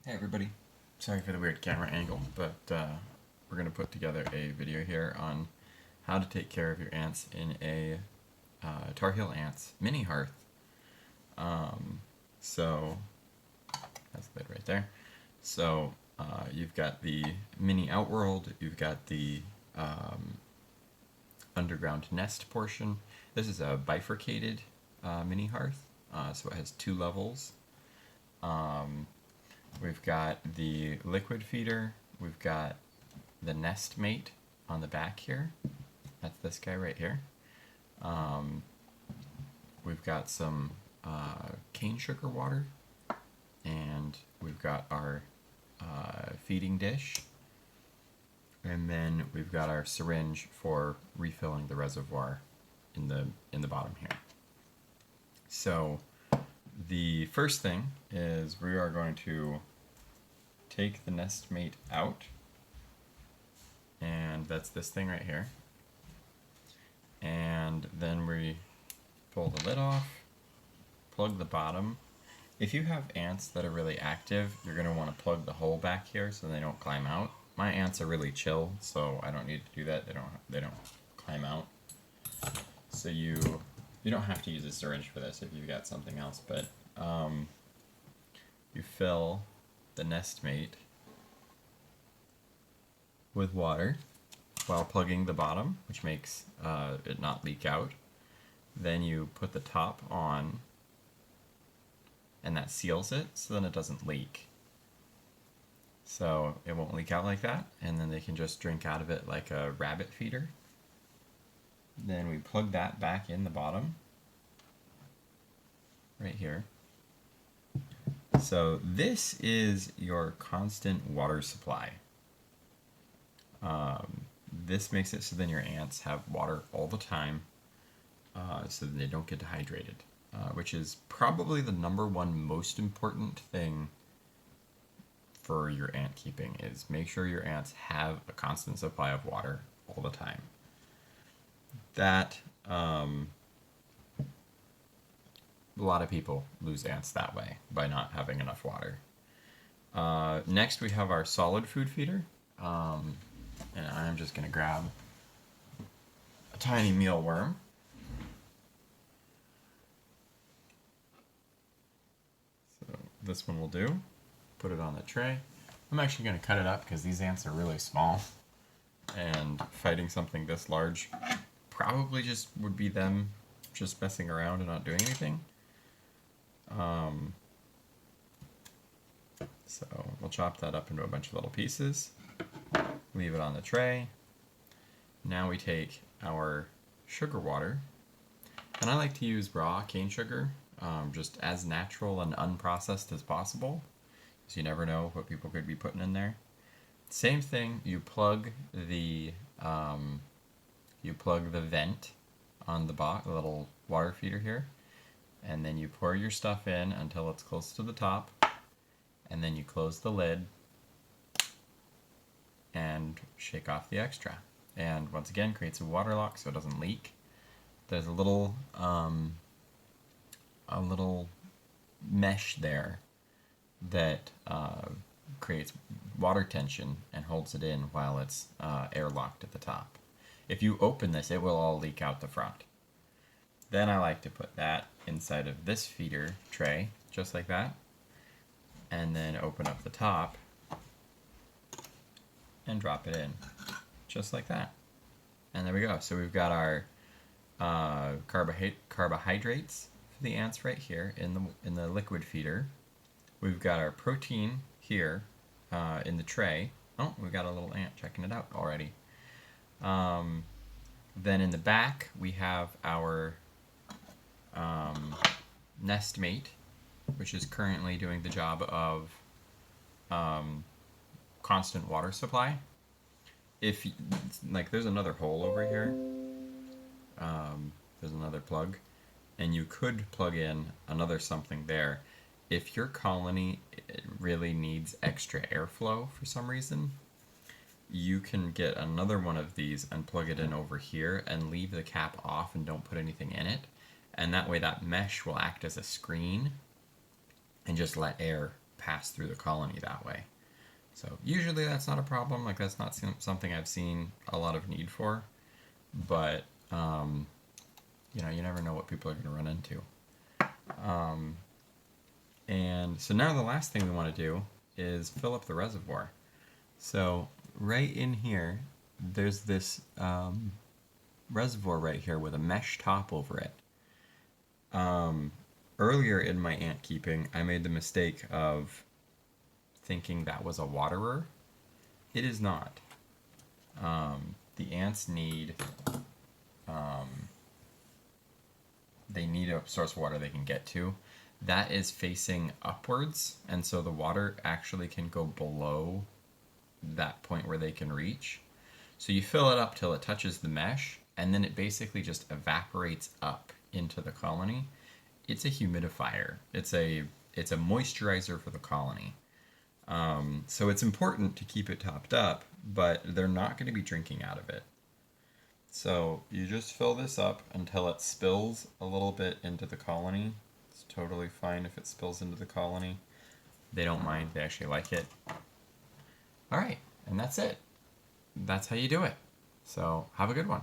Hey everybody, sorry for the weird camera angle, but we're going to put together a video here on how to take care of your ants in a Tar Heel Ants mini hearth. So, that's the lid right there. So, you've got the mini outworld, you've got the underground nest portion. This is a bifurcated mini hearth, so it has two levels. We've got the liquid feeder, we've got the nest mate on the back here. That's this guy right here. We've got some cane sugar water, and we've got our feeding dish, and then we've got our syringe for refilling the reservoir in the bottom here. So the first thing is we are going to take the nest mate out, and that's this thing right here. And then we pull the lid off, plug the bottom. If you have ants that are really active, you're going to want to plug the hole back here so they don't climb out. My ants are really chill, so I don't need to do that. They don't climb out. So you don't have to use a syringe for this if you've got something else, but you fill the nest mate with water while plugging the bottom, which makes it not leak out. Then you put the top on, and that seals it so then it doesn't leak. So it won't leak out like that, and then they can just drink out of it like a rabbit feeder. Then we plug that back in the bottom, right here. So this is your constant water supply. This makes it so then your ants have water all the time, so that they don't get dehydrated, which is probably the #1 most important thing for your ant keeping, is make sure your ants have a constant supply of water all the time. That, a lot of people lose ants that way, by not having enough water. Next we have our solid food feeder, and I'm just going to grab a tiny mealworm. So this one will do. Put it on the tray. I'm actually going to cut it up because these ants are really small, and fighting something this large probably just would be them just messing around and not doing anything. So we'll chop that up into a bunch of little pieces, leave it on the tray. Now we take our sugar water, and I like to use raw cane sugar, just as natural and unprocessed as possible, because you never know what people could be putting in there. Same thing, you plug the vent on the little water feeder here, and then you pour your stuff in until it's close to the top, and then you close the lid and shake off the extra. And once again, creates a water lock so it doesn't leak. There's a little mesh there that creates water tension and holds it in while it's airlocked at the top. If you open this, it will all leak out the front. Then I like to put that inside of this feeder tray, just like that, and then open up the top and drop it in, just like that. And there we go. So we've got our carbohydrates for the ants right here in the liquid feeder. We've got our protein here in the tray. Oh, we've got a little ant checking it out already. Then in the back we have our nest mate, which is currently doing the job of constant water supply. If like, there's another hole over here, there's another plug, and you could plug in another something there. If your colony really needs extra airflow for some reason, you can get another one of these and plug it in over here and leave the cap off and don't put anything in it, and that way that mesh will act as a screen and just let air pass through the colony that way. So usually that's not a problem. Like that's not something I've seen a lot of need for, but you know, you never know what people are going to run into. And so now the last thing we want to do is fill up the reservoir. So right in here, there's this reservoir right here with a mesh top over it. Earlier in my ant keeping, I made the mistake of thinking that was a waterer. It is not. The ants need they need a source of water they can get to. That is facing upwards, and so the water actually can go below that point where they can reach. So you fill it up till it touches the mesh, and then it basically just evaporates up into the colony. It's a humidifier. It's a moisturizer for the colony. So it's important to keep it topped up, but they're not going to be drinking out of it. So you just fill this up until it spills a little bit into the colony. It's totally fine if it spills into the colony. They don't mind. They actually like it. All right, and that's it. That's how you do it. So have a good one.